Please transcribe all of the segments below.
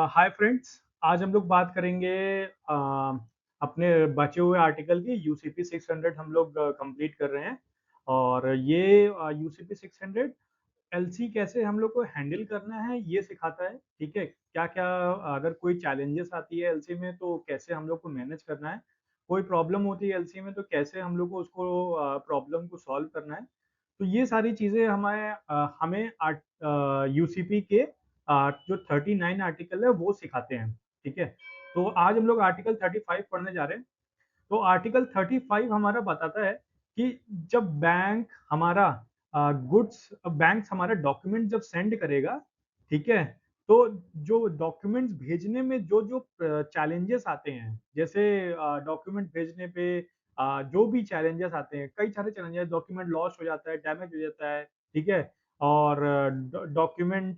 Hi friends, आज हम लोग बात करेंगे अ, अपने बचे हुए आर्टिकल की। यूसीपी 600 हम लोग कंप्लीट कर रहे हैं और ये यूसीपी 600 एलसी कैसे हम लोग को हैंडल करना है ये सिखाता है। ठीक है, क्या क्या अगर कोई चैलेंजेस आती है एलसी में तो कैसे हम लोग को मैनेज करना है, कोई प्रॉब्लम होती है एलसी में तो कैसे हम लोग को उसको प्रॉब्लम को सॉल्व करना है। तो ये सारी चीजें हमें यूसीपी के जो 39 आर्टिकल है वो सिखाते हैं। ठीक है, तो आज हम लोग आर्टिकल 35 पढ़ने जा रहे हैं। तो आर्टिकल 35 हमारा बताता है कि जब बैंक हमारा डॉक्यूमेंट जब सेंड करेगा, ठीक है, तो जो डॉक्यूमेंट्स भेजने में जो जो चैलेंजेस आते हैं, जैसे डॉक्यूमेंट भेजने पे जो भी चैलेंजेस आते हैं, कई सारे चैलेंजेस, डॉक्यूमेंट लॉस हो जाता है, डैमेज हो जाता है, ठीक है, और डॉक्यूमेंट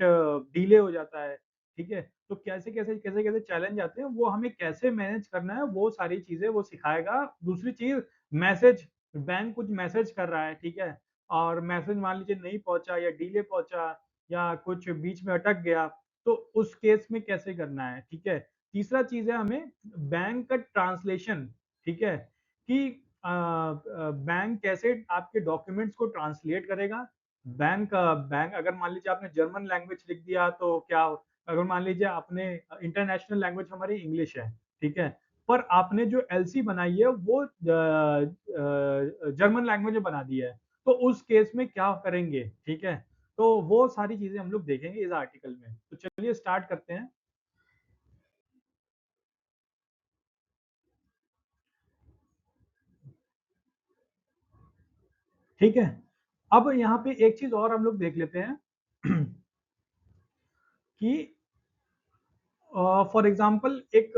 डिले हो जाता है, ठीक है, तो कैसे कैसे कैसे कैसे चैलेंज आते हैं, वो हमें कैसे मैनेज करना है, वो सारी चीजें वो सिखाएगा। दूसरी चीज, मैसेज, बैंक कुछ मैसेज कर रहा है, ठीक है, और मैसेज मान लीजिए नहीं पहुंचा या डिले पहुंचा या कुछ बीच में अटक गया, तो उस केस में कैसे करना है। ठीक है, तीसरा चीज है हमें बैंक का ट्रांसलेशन। ठीक है, कि बैंक कैसे आपके डॉक्यूमेंट्स को ट्रांसलेट करेगा। बैंक अगर मान लीजिए आपने जर्मन लैंग्वेज लिख दिया तो क्या, अगर मान लीजिए आपने इंटरनेशनल लैंग्वेज हमारी इंग्लिश है, ठीक है, पर आपने जो एलसी बनाई है वो जर्मन लैंग्वेज में बना दी है, तो उस केस में क्या करेंगे। ठीक है, तो वो सारी चीजें हम लोग देखेंगे इस आर्टिकल में। तो चलिए स्टार्ट करते हैं। ठीक है, अब यहाँ पे एक चीज और हम लोग देख लेते हैं कि फॉर एग्जाम्पल एक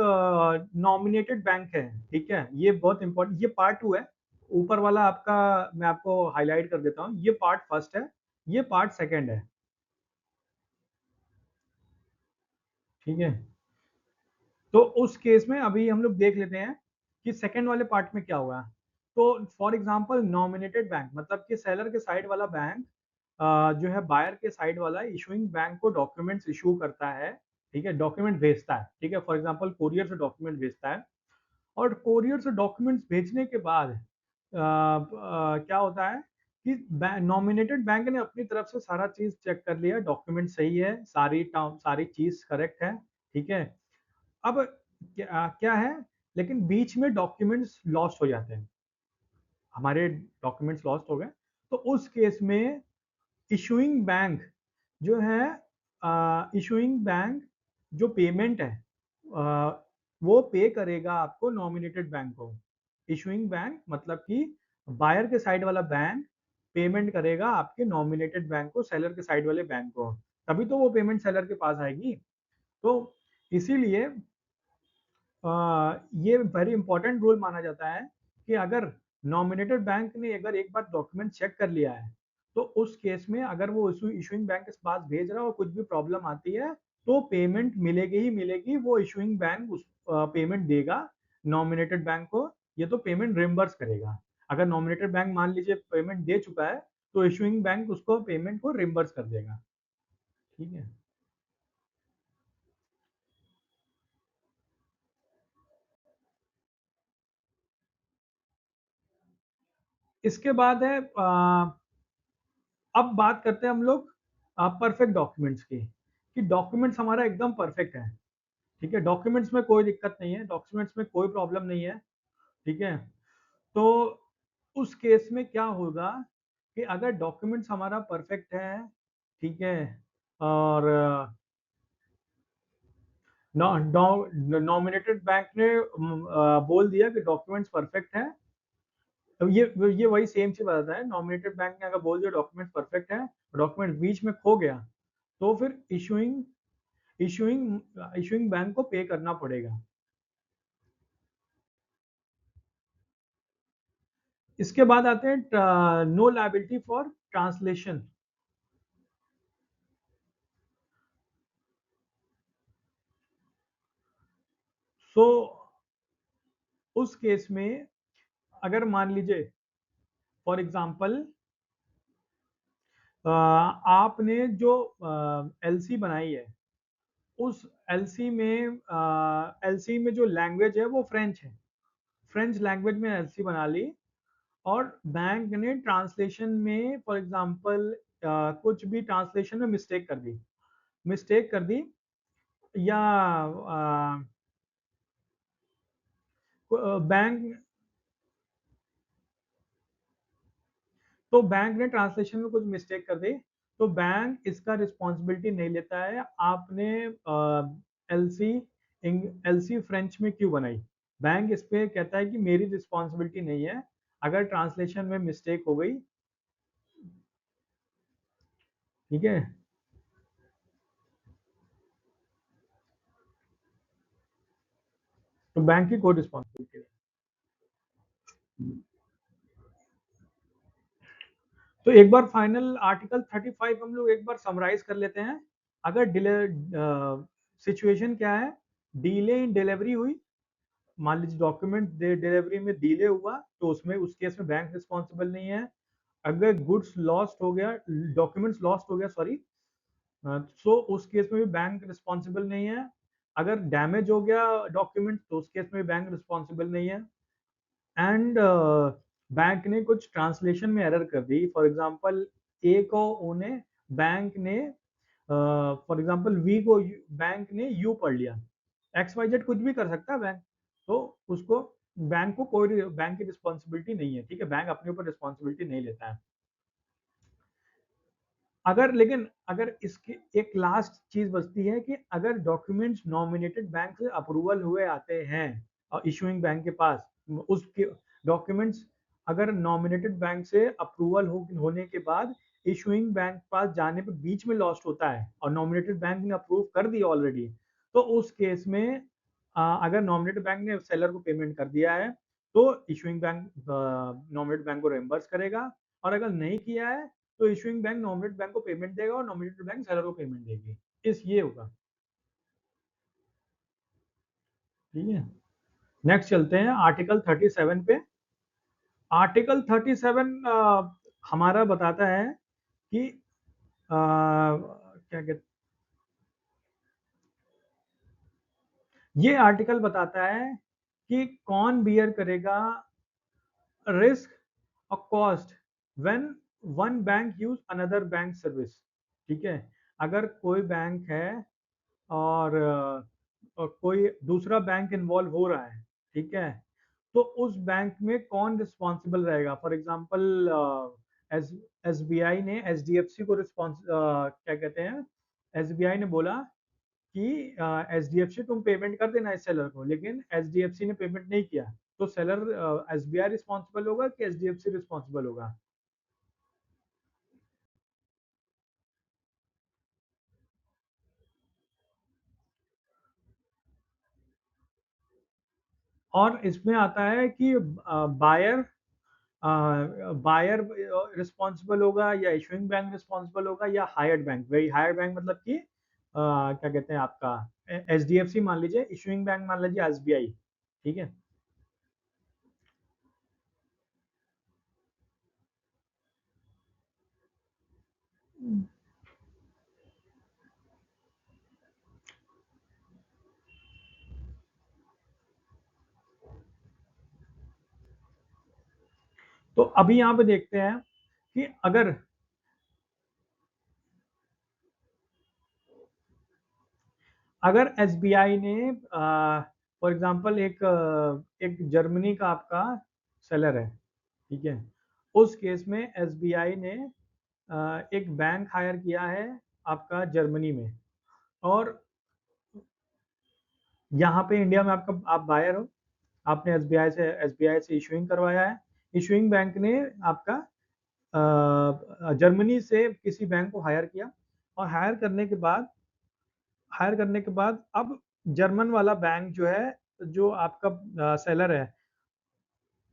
नॉमिनेटेड बैंक है। ठीक है, ये बहुत इंपॉर्टेंट, ये पार्ट टू है। ऊपर वाला आपका मैं आपको हाईलाइट कर देता हूँ, ये पार्ट फर्स्ट है, ये पार्ट सेकंड है। ठीक है, तो उस केस में अभी हम लोग देख लेते हैं कि सेकंड वाले पार्ट में क्या हुआ। तो फॉर एग्जांपल नॉमिनेटेड बैंक मतलब कि सेलर के साइड वाला बैंक जो है बायर के साइड वाला इशूइंग बैंक को डॉक्यूमेंट्स इशू करता है। ठीक है, डॉक्यूमेंट भेजता है। ठीक है, फॉर एग्जांपल कोरियर से डॉक्यूमेंट भेजता है, और कोरियर से डॉक्यूमेंट्स भेजने के बाद क्या होता है कि नॉमिनेटेड बैंक ने अपनी तरफ से सारा चीज चेक कर लिया, डॉक्यूमेंट सही है, सारी चीज करेक्ट है। ठीक है, अब क्या है, लेकिन बीच में डॉक्यूमेंट्स लॉस्ट हो जाते हैं, हमारे डॉक्यूमेंट्स लॉस्ट हो गए, तो उस केस में इशूइंग बैंक जो है, इशूइंग बैंक जो पेमेंट है आ, वो पे करेगा आपको नॉमिनेटेड बैंक को। इशूइंग बैंक मतलब कि बायर के साइड वाला बैंक पेमेंट करेगा आपके नॉमिनेटेड बैंक को, सेलर के साइड वाले बैंक को, तभी तो वो पेमेंट सेलर के पास आएगी। तो इसीलिए ये वेरी इंपॉर्टेंट रूल माना जाता है कि अगर नॉमिनेटेड बैंक ने अगर एक बार डॉक्यूमेंट चेक कर लिया है, तो उस केस में अगर वो इशूइंग बैंक के पास भेज रहा है और कुछ भी प्रॉब्लम आती है, तो पेमेंट मिलेगी ही मिलेगी, वो इशूइंग बैंक उस पेमेंट देगा नॉमिनेटेड बैंक को, ये तो पेमेंट रिम्बर्स करेगा। अगर नॉमिनेटेड बैंक मान लीजिए पेमेंट दे चुका है, तो इशूइंग बैंक उसको पेमेंट को रिम्बर्स कर देगा। ठीक है, इसके बाद है अब बात करते हैं हम लोग परफेक्ट डॉक्यूमेंट्स की, कि डॉक्यूमेंट्स हमारा एकदम परफेक्ट है। ठीक है, डॉक्यूमेंट्स में कोई दिक्कत नहीं है, डॉक्यूमेंट्स में कोई प्रॉब्लम नहीं है। ठीक है, तो उस केस में क्या होगा कि अगर डॉक्यूमेंट्स हमारा परफेक्ट है, ठीक है, और नॉमिनेटेड बैंक ने बोल दिया कि डॉक्यूमेंट्स परफेक्ट है, तो ये वही सेम चीज बताता है। नॉमिनेटेड बैंक ने अगर बोल दिया डॉक्यूमेंट परफेक्ट है, डॉक्यूमेंट बीच में खो गया, तो फिर इशूइंग बैंक को पे करना पड़ेगा। इसके बाद आते हैं नो लायबिलिटी फॉर ट्रांसलेशन। सो उस केस में अगर मान लीजिए फॉर एग्जांपल आपने जो एलसी बनाई है, उस एलसी में जो लैंग्वेज है वो फ्रेंच है, फ्रेंच लैंग्वेज में एलसी बना ली, और बैंक ने ट्रांसलेशन में फॉर एग्जांपल कुछ भी ट्रांसलेशन में मिस्टेक कर दी, या बैंक, तो बैंक ने ट्रांसलेशन में कुछ मिस्टेक कर दी, तो बैंक इसका रिस्पॉन्सिबिलिटी नहीं लेता है। आपने एलसी एलसी फ्रेंच में क्यों बनाई, बैंक इस पे कहता है कि मेरी रिस्पॉन्सिबिलिटी नहीं है, अगर ट्रांसलेशन में मिस्टेक हो गई, ठीक है। तो बैंक की कोई रिस्पॉन्सिबिलिटी नहीं। तो एक बार फाइनल आर्टिकल 35 हम लोग एक बार समराइज कर लेते हैं। अगर डिले सिचुएशन क्या है, डिले इन डिलीवरी हुई, मान लीजिए डॉक्यूमेंट डिलीवरी में डिले हुआ, तो उसमें उस केस में बैंक रिस्पॉन्सिबल नहीं है। अगर गुड्स लॉस्ट हो गया, डॉक्यूमेंट्स लॉस्ट हो गया, सॉरी, सो उस केस में भी बैंक रिस्पॉन्सिबल नहीं है। अगर डैमेज हो गया डॉक्यूमेंट, तो उस केस में बैंक रिस्पॉन्सिबल नहीं है। एंड बैंक ने कुछ ट्रांसलेशन में एरर कर दी, फॉर एग्जांपल ए को ओ ने, बैंक ने फॉर एग्जांपल वी को बैंक ने यू पढ़ लिया, एक्स वाई जेड कुछ भी कर सकता है बैंक, तो उसको बैंक को कोई बैंक की रिस्पॉन्सिबिलिटी नहीं है, ठीक है, बैंक अपने ऊपर रिस्पॉन्सिबिलिटी नहीं लेता है। अगर लेकिन अगर इसकी एक लास्ट चीज बचती है कि अगर डॉक्यूमेंट्स नॉमिनेटेड बैंक से अप्रूवल हुए आते हैं और इशूइंग बैंक के पास, उसके डॉक्यूमेंट्स अगर नॉमिनेटेड बैंक से अप्रूवल होने के बाद इशूइंग बैंक के पास जाने पे बीच में लॉस्ट होता है और नॉमिनेटेड बैंक ने अप्रूव कर दिया ऑलरेडी, तो उस केस में अगर नॉमिनेटेड बैंक ने सेलर को पेमेंट कर दिया है, तो इशूइंग बैंक नॉमिनेटेड बैंक को रिम्बर्स करेगा, और अगर नहीं किया है तो इशूइंग बैंक नॉमिनेटेड बैंक को पेमेंट देगा और नॉमिनेटेड बैंक सेलर को पेमेंट देगी। इस ये होगा, ठीक है। नेक्स्ट चलते हैं आर्टिकल 37 पे। आर्टिकल 37 हमारा बताता है कि क्या कहते, ये आर्टिकल बताता है कि कौन बियर करेगा रिस्क और cost when one bank use another bank service, ठीक है। अगर कोई बैंक है और कोई दूसरा बैंक इन्वॉल्व हो रहा है, ठीक है, तो उस बैंक में कौन रिस्पॉन्सिबल रहेगा। फॉर एग्जांपल एस एसबीआई ने एचडीएफसी को रिस्पॉन्स क्या कहते हैं, एसबीआई ने बोला कि एचडीएफसी तुम पेमेंट कर देना इस सेलर को, लेकिन एचडीएफसी ने पेमेंट नहीं किया, तो सेलर एसबीआई रिस्पॉन्सिबल होगा कि एचडीएफसी रिस्पॉन्सिबल होगा। और इसमें आता है कि बायर बायर रिस्पॉन्सिबल होगा या इशूइंग बैंक रिस्पॉन्सिबल होगा या हायर्ड बैंक, वही हायर्ड बैंक मतलब कि क्या कहते हैं आपका एच डी एफ सी मान लीजिए, इशूइंग बैंक मान लीजिए एस बी आई, ठीक है। तो अभी यहाँ पे देखते हैं कि अगर एस बी आई ने फॉर एग्जाम्पल एक जर्मनी का आपका सेलर है, ठीक है, उस केस में एस बी आई ने एक बैंक हायर किया है आपका जर्मनी में, और यहाँ पे इंडिया में आपका आप बायर हो, आपने एसबीआई से इशूइंग करवाया है, इशूइंग बैंक ने आपका जर्मनी से किसी बैंक को हायर किया, और हायर करने के बाद अब जर्मन वाला बैंक जो है, जो आपका सेलर है,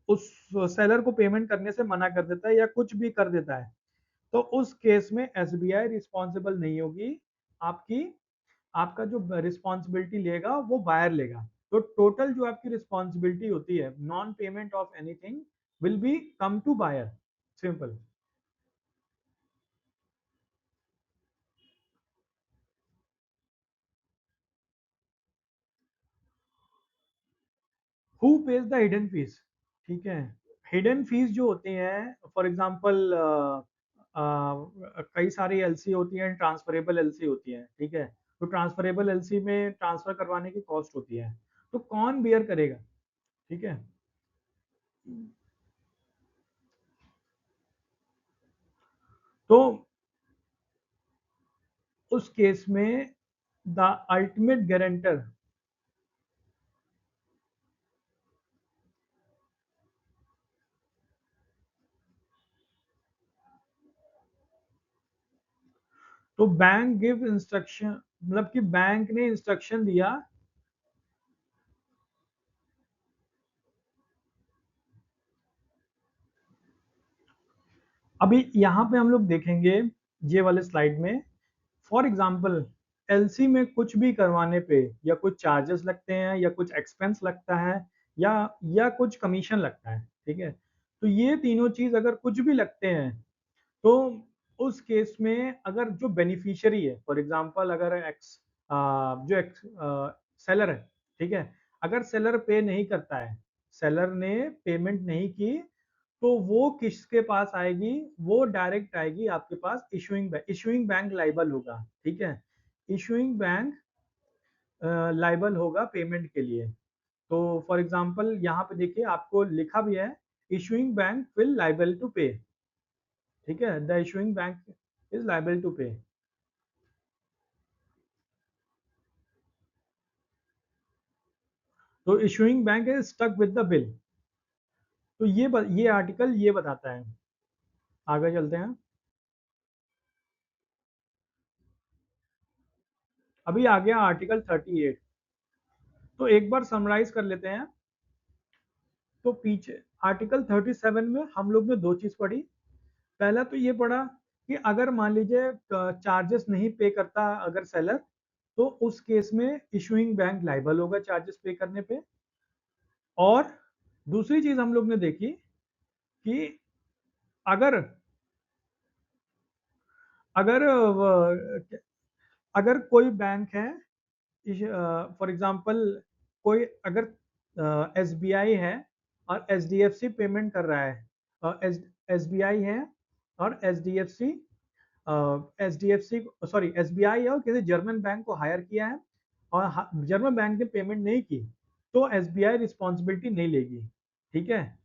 उस सेलर को पेमेंट करने से मना कर देता है या कुछ भी कर देता है, तो उस केस में एसबीआई रिस्पॉन्सिबल नहीं होगी। आपकी आपका जो रिस्पॉन्सिबिलिटी लेगा वो बायर लेगा। तो टोटल जो आपकी रिस्पॉन्सिबिलिटी होती है, non payment of anything will be come to buyer, simple. Who pays the hidden fees, ठीक है। हिडन फीस जो होती हैं, फॉर एग्जांपल कई सारी एलसी होती हैं, ट्रांसफरेबल एलसी होती हैं, ठीक है। तो ट्रांसफरेबल एलसी में ट्रांसफर करवाने की कॉस्ट होती है, तो कौन बियर करेगा, ठीक है। तो उस केस में द अल्टीमेट गारंटर, तो बैंक गिव इंस्ट्रक्शन, मतलब कि बैंक ने इंस्ट्रक्शन दिया। अभी यहाँ पे हम लोग देखेंगे ये वाले स्लाइड में, फॉर एग्जाम्पल एलसी में कुछ भी करवाने पे या कुछ चार्जेस लगते हैं या कुछ एक्सपेंस लगता है या कुछ कमीशन लगता है, ठीक है। तो ये तीनों चीज अगर कुछ भी लगते हैं, तो उस केस में अगर जो बेनिफिशियरी है, फॉर एग्जांपल अगर एक्स जो एक्स सेलर है, ठीक है, अगर सेलर पे नहीं करता है, सेलर ने पेमेंट नहीं की, तो वो किसके पास आएगी, वो डायरेक्ट आएगी आपके पास issuing bank. Issuing bank liable होगा, ठीक है। इशूइंग बैंक लाइबल होगा पेमेंट के लिए। तो फॉर एग्जांपल यहाँ पे देखिए आपको लिखा भी है, issuing bank will liable to pay, ठीक है, the issuing bank is liable to pay. तो issuing bank is stuck with the bill. तो ये आर्टिकल ये बताता है। आगे चलते हैं। अभी आ गया आर्टिकल 38। तो एक बार समराइज कर लेते हैं। तो पीछे आर्टिकल 37 में हम लोग ने दो चीज पढ़ी। पहला तो ये पढ़ा कि अगर मान लीजिए चार्जेस नहीं पे करता अगर सेलर, तो उस केस में इशूइंग बैंक लाइबल होगा चार्जेस पे करने पे। और दूसरी चीज हम लोग ने देखी कि अगर अगर अगर कोई बैंक है, फॉर एग्जांपल कोई अगर एस बी आई है और H D F C payment कर रहा है, एस बी आई है और H D F C, H D F C sorry S B I है और किसी जर्मन बैंक को हायर किया है और जर्मन बैंक ने पेमेंट नहीं की, तो एस बी आई रिस्पॉन्सिबिलिटी नहीं लेगी, ठीक है।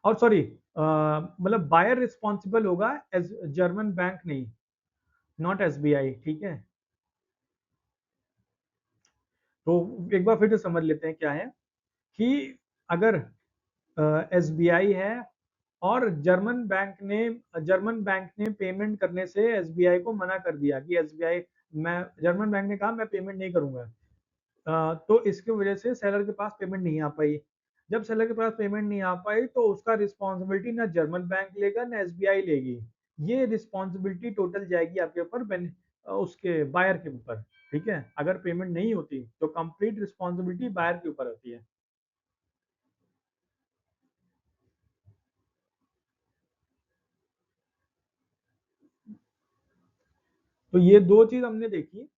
और सॉरी मतलब बायर रिस्पॉन्सिबल होगा एज जर्मन बैंक नहीं, नॉट एस बी आई, ठीक है। तो एक बार फिर से समझ लेते हैं क्या है कि अगर एस बी आई है और जर्मन बैंक ने पेमेंट करने से एस बी आई को मना कर दिया कि एस बी आई, मैं जर्मन बैंक ने कहा मैं पेमेंट नहीं करूंगा, तो इसकी वजह से सेलर के पास पेमेंट नहीं आ पाई। जब सेलर के पास पेमेंट नहीं आ पाई तो उसका रिस्पॉन्सिबिलिटी ना जर्मन बैंक लेगा ना एसबीआई लेगी। ये रिस्पॉन्सिबिलिटी टोटल जाएगी आपके ऊपर, उसके बायर के ऊपर, ठीक है। अगर पेमेंट नहीं होती तो कंप्लीट रिस्पॉन्सिबिलिटी बायर के ऊपर होती है। तो ये दो चीज हमने देखी।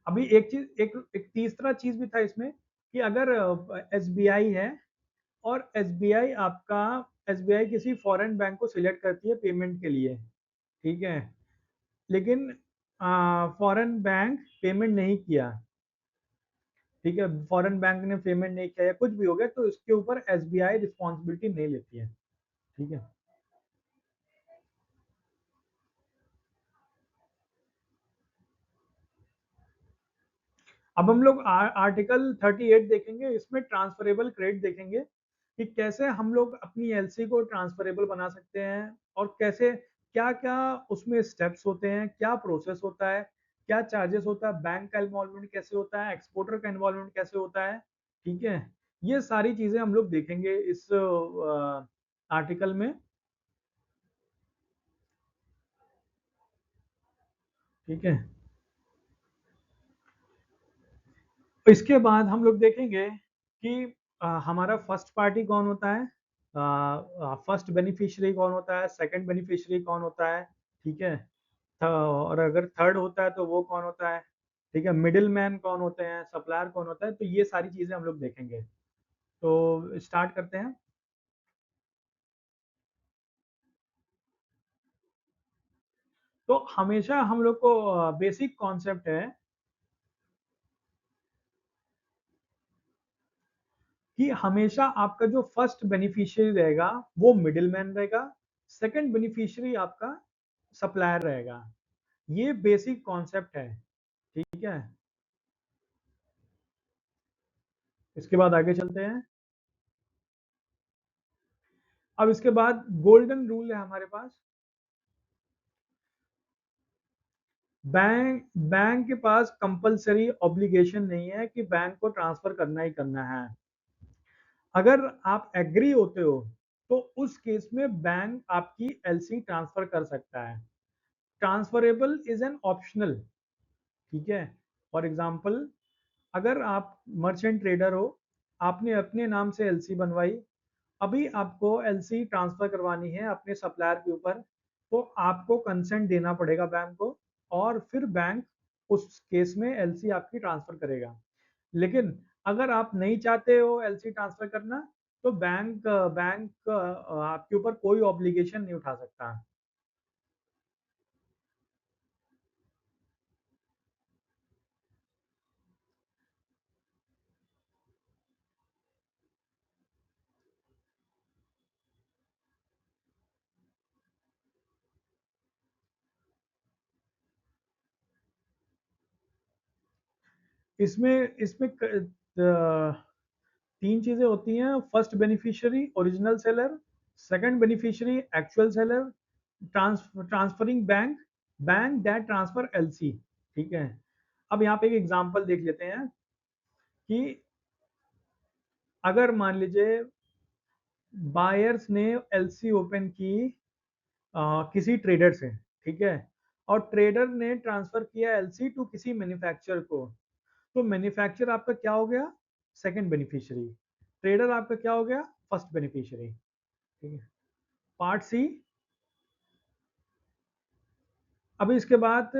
अभी एक चीज, एक तीसरा चीज भी था इसमें कि अगर एसबीआई है और एसबीआई आपका एसबीआई किसी फॉरेन बैंक को सिलेक्ट करती है पेमेंट के लिए, ठीक है, लेकिन फॉरेन बैंक पेमेंट नहीं किया, ठीक है, फॉरेन बैंक ने पेमेंट नहीं किया या कुछ भी हो गया, तो इसके ऊपर एसबीआई रिस्पॉन्सिबिलिटी नहीं लेती है, ठीक है। अब हम लोग आर्टिकल 38 देखेंगे, इसमें ट्रांसफरेबल क्रेडिट देखेंगे कि कैसे हम लोग अपनी एलसी को ट्रांसफरेबल बना सकते हैं और कैसे, क्या क्या उसमें स्टेप्स होते हैं, क्या प्रोसेस होता है, क्या चार्जेस होता है, बैंक का इन्वॉल्वमेंट कैसे होता है, एक्सपोर्टर का इन्वॉल्वमेंट कैसे होता है, ठीक है। ये सारी चीजें हम लोग देखेंगे इस आर्टिकल में, ठीक है। इसके बाद हम लोग देखेंगे कि हमारा फर्स्ट पार्टी कौन होता है, फर्स्ट बेनिफिशियरी कौन होता है, सेकंड बेनिफिशियरी कौन होता है, ठीक है। और अगर थर्ड होता है तो वो कौन होता है, ठीक है। मिडिल मैन कौन होते हैं, सप्लायर कौन होता है, तो ये सारी चीजें हम लोग देखेंगे। तो स्टार्ट करते हैं। तो हमेशा हम लोग को बेसिक कॉन्सेप्ट है कि हमेशा आपका जो फर्स्ट बेनिफिशियरी रहेगा वो मिडिल मैन रहेगा, सेकंड बेनिफिशियरी आपका सप्लायर रहेगा। ये बेसिक कॉन्सेप्ट है, ठीक है। इसके बाद आगे चलते हैं। अब इसके बाद गोल्डन रूल है हमारे पास। बैंक के पास कंपलसरी ऑब्लिगेशन नहीं है कि बैंक को ट्रांसफर करना ही करना है। अगर आप एग्री होते हो तो उस केस में बैंक आपकी एलसी ट्रांसफर कर सकता है। ट्रांसफरेबल इज एन ऑप्शनल, ठीक है। फॉर एग्जाम्पल, अगर आप मर्चेंट ट्रेडर हो, आपने अपने नाम से एलसी बनवाई, अभी आपको एलसी ट्रांसफर करवानी है अपने सप्लायर के ऊपर, तो आपको कंसेंट देना पड़ेगा बैंक को, और फिर बैंक उस केस में एलसी आपकी ट्रांसफर करेगा। लेकिन अगर आप नहीं चाहते हो एलसी ट्रांसफर करना, तो बैंक बैंक आपके ऊपर कोई ऑब्लिगेशन नहीं उठा सकता। इसमें इसमें तीन चीजें होती हैं। First beneficiary original seller, second beneficiary actual seller, transferring bank, bank that transfer LC, ठीक है। अब यहाँ पे एक एग्जांपल देख लेते हैं कि अगर मान लीजिए बायर्स ने एलसी ओपन की किसी ट्रेडर से, ठीक है, और ट्रेडर ने ट्रांसफर किया एलसी टू किसी मैन्युफैक्चरर को, तो मैन्युफैक्चरर आपका क्या हो गया, सेकंड बेनिफिशियरी। ट्रेडर आपका क्या हो गया, फर्स्ट बेनिफिशियरी, ठीक है। Part C. अभी इसके बाद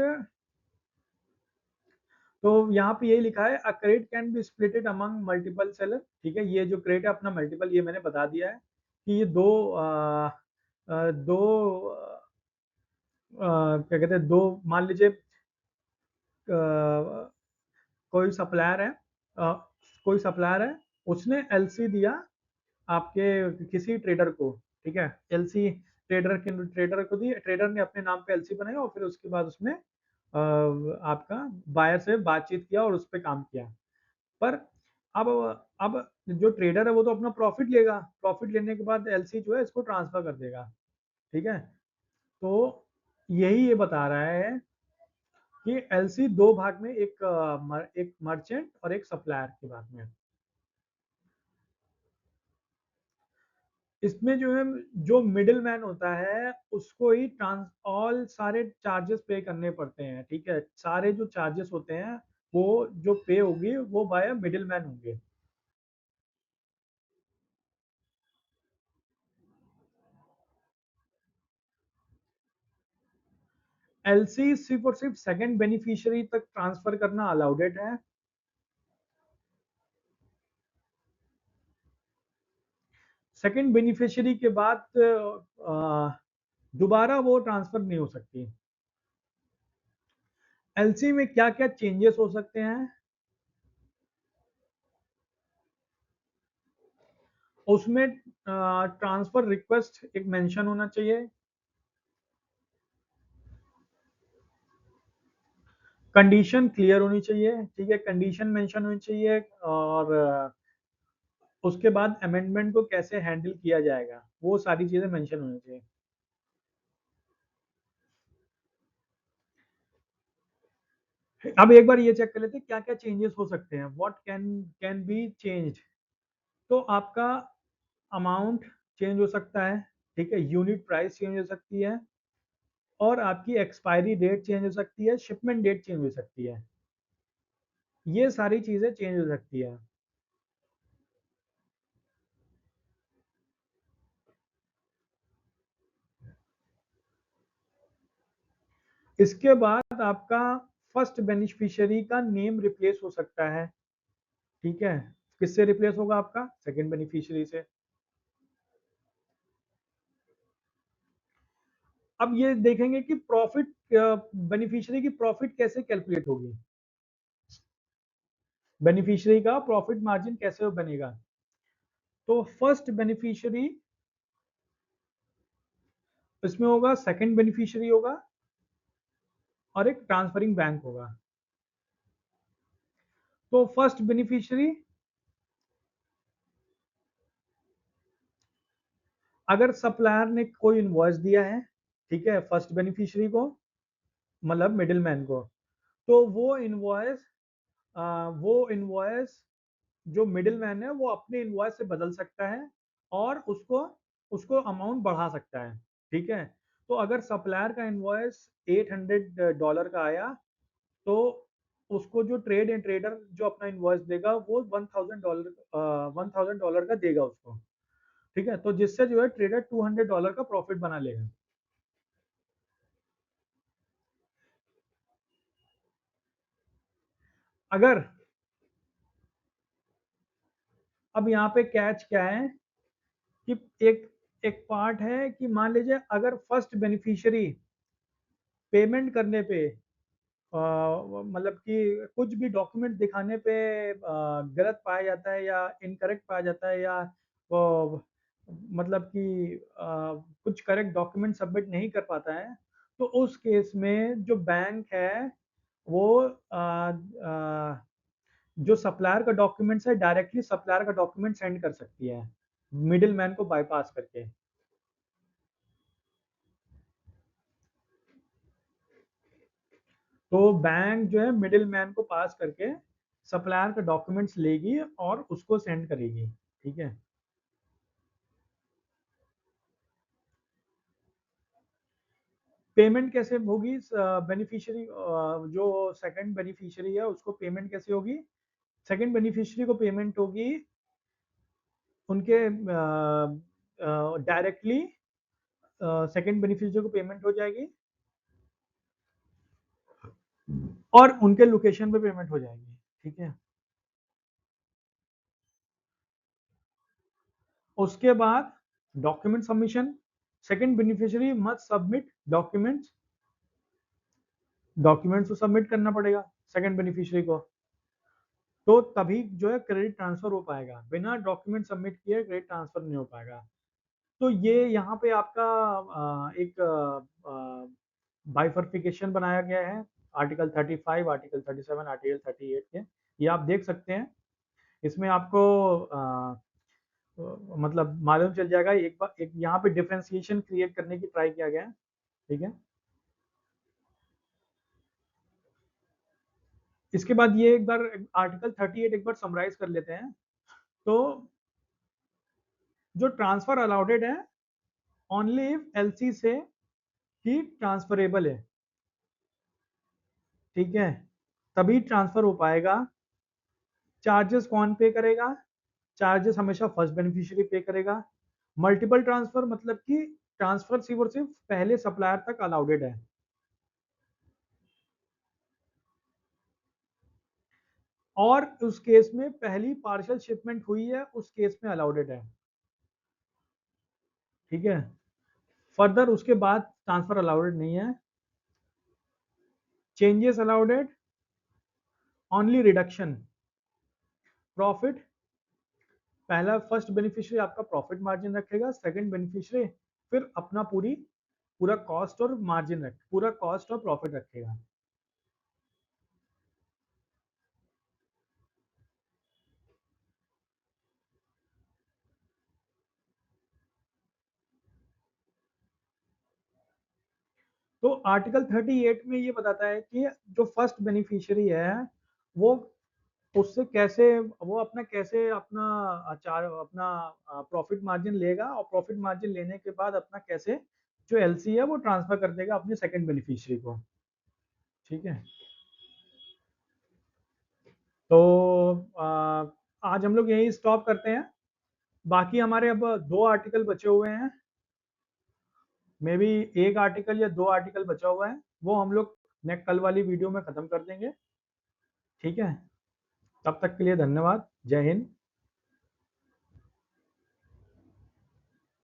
तो यहाँ पे यही लिखा है, a credit can be splitted among multiple seller, ठीक है। ये जो क्रेडिट है अपना मल्टीपल, ये मैंने बता दिया है कि ये दो क्या कहते हैं, दो, मान लीजिए कोई सप्लायर है, अ, कोई सप्लायर है, उसने एलसी दिया आपके किसी ट्रेडर को, ठीक है। एलसी ट्रेडर को दी, ट्रेडर ने अपने नाम पे एलसी बनाई, और फिर उसके बाद उसने आपका बायर से बातचीत किया और उस पर काम किया। पर अब अब जो ट्रेडर है वो तो अपना प्रॉफिट लेगा, प्रॉफिट लेने के बाद एलसी जो है इसको ट्रांसफर कर देगा, ठीक है। तो यही ये बता रहा है कि एलसी दो भाग में, एक मर्चेंट और एक सप्लायर के भाग में। इसमें जो है, जो मिडिल मैन होता है उसको ही ट्रांस ऑल सारे चार्जेस पे करने पड़ते हैं, ठीक है। सारे जो चार्जेस होते हैं वो जो पे होगी वो बाय मिडिल मैन होंगे। एलसी सिर्फ और सिर्फ सेकंड बेनिफिशियरी तक ट्रांसफर करना अलाउडेड है। सेकंड बेनिफिशियरी के बाद दोबारा वो ट्रांसफर नहीं हो सकती। एलसी में क्या क्या चेंजेस हो सकते हैं, उसमें ट्रांसफर रिक्वेस्ट एक मेंशन होना चाहिए, कंडीशन क्लियर होनी चाहिए, ठीक है, कंडीशन मेंशन होनी चाहिए, और उसके बाद अमेंडमेंट को कैसे हैंडल किया जाएगा वो सारी चीजें मेंशन होनी चाहिए। अब एक बार ये चेक कर लेते हैं क्या क्या चेंजेस हो सकते हैं, what can can be changed. तो आपका अमाउंट चेंज हो सकता है, ठीक है, यूनिट प्राइस चेंज हो सकती है, और आपकी एक्सपायरी डेट चेंज हो सकती है, शिपमेंट डेट चेंज हो सकती है। ये सारी चीजें चेंज हो सकती है। इसके बाद आपका फर्स्ट बेनिफिशियरी का नेम रिप्लेस हो सकता है, ठीक है। किससे रिप्लेस होगा आपका? सेकंड बेनिफिशियरी से। अब ये देखेंगे कि प्रॉफिट, बेनिफिशियरी की प्रॉफिट कैसे कैलकुलेट होगी, बेनिफिशियरी का प्रॉफिट मार्जिन कैसे बनेगा। तो फर्स्ट बेनिफिशियरी, इसमें होगा सेकंड बेनिफिशियरी होगा और एक ट्रांसफरिंग बैंक होगा। तो फर्स्ट बेनिफिशियरी, अगर सप्लायर ने कोई इनवॉइस दिया है, ठीक है, फर्स्ट बेनिफिशियरी को, मतलब मिडिल मैन को, तो वो इनवॉइस जो मिडिल मैन है वो अपने इनवॉइस से बदल सकता है और उसको उसको अमाउंट बढ़ा सकता है, ठीक है। तो अगर सप्लायर का इनवॉइस $800 का आया, तो उसको जो ट्रेडर जो अपना इनवॉइस देगा वो $1000 का देगा उसको, ठीक है। तो जिससे जो है ट्रेडर $200 का प्रॉफिट बना लेगा। अगर, अब यहाँ पे कैच क्या है कि एक एक पार्ट है कि मान लीजिए अगर फर्स्ट बेनिफिशियरी पेमेंट करने पे, मतलब कि कुछ भी डॉक्यूमेंट दिखाने पे गलत पाया जाता है या इनकरेक्ट पाया जाता है, या वो, मतलब कि कुछ करेक्ट डॉक्यूमेंट सबमिट नहीं कर पाता है, तो उस केस में जो बैंक है वो जो सप्लायर का डॉक्यूमेंट्स है डायरेक्टली सप्लायर का डॉक्यूमेंट सेंड कर सकती है, मिडिल मैन को बाईपास करके। तो बैंक जो है मिडिल मैन को पास करके सप्लायर का डॉक्यूमेंट्स लेगी और उसको सेंड करेगी, ठीक है। पेमेंट कैसे होगी बेनिफिशियरी, जो सेकंड बेनिफिशियरी है उसको पेमेंट कैसे होगी? सेकंड बेनिफिशियरी को पेमेंट होगी उनके डायरेक्टली, सेकंड बेनिफिशियरी को पेमेंट हो जाएगी और उनके लोकेशन पे पेमेंट हो जाएगी, ठीक है। उसके बाद document submission, second beneficiary must submit documents, documents को सबमिट करना पड़ेगा सेकंड बेनिफिशियरी को, तो तभी जो है क्रेडिट ट्रांसफर हो पाएगा, बिना डॉक्यूमेंट सबमिट किए क्रेडिट ट्रांसफर नहीं हो पाएगा। तो ये यहाँ पे आपका एक बाइफर्फिकेशन बनाया गया है, आर्टिकल 35, आर्टिकल 37, आर्टिकल 38 के, ये आप देख सकते हैं। इसमें आपको मतलब मालूम चल जाएगा, एक बार एक यहाँ पे डिफरेंशिएशन क्रिएट करने की ट्राई किया गया है, ठीक है। इसके बाद ये एक बार आर्टिकल 38 एक बार समराइज कर लेते हैं। तो जो ट्रांसफर अलाउडेड है ओनली इफ एलसी से ही ट्रांसफरेबल है, ठीक है, तभी ट्रांसफर हो पाएगा। चार्जेस कौन पे करेगा? चार्जेस हमेशा फर्स्ट बेनिफिशियरी पे करेगा। मल्टीपल ट्रांसफर मतलब कि ट्रांसफर सिर्फ और सिर्फ पहले सप्लायर तक अलाउडेड है, और उस केस में पहली पार्शियल शिपमेंट हुई है उस केस में अलाउडेड है, ठीक है। फर्दर उसके बाद ट्रांसफर अलाउडेड नहीं है। Changes allowed only reduction profit, पहला फर्स्ट बेनिफिशियरी आपका प्रॉफिट मार्जिन रखेगा, सेकंड बेनिफिशियरी फिर अपना पूरा कॉस्ट और मार्जिन पूरा कॉस्ट और प्रॉफिट रखेगा। तो आर्टिकल 38 में ये बताता है कि जो फर्स्ट बेनिफिशियरी है वो उससे कैसे, वो अपना चार अपना प्रॉफिट मार्जिन लेगा और प्रॉफिट मार्जिन लेने के बाद अपना कैसे जो एलसी है वो ट्रांसफर कर देगा अपने सेकंड बेनिफिशियरी को, ठीक है। तो आज हम लोग यही स्टॉप करते हैं, बाकी हमारे अब दो आर्टिकल बचे हुए हैं। मे बी एक आर्टिकल या 2 आर्टिकल बचा हुआ है, वो हम लोग नेक्स्ट कल वाली वीडियो में खत्म कर देंगे। ठीक है, तब तक के लिए धन्यवाद। जय हिंद।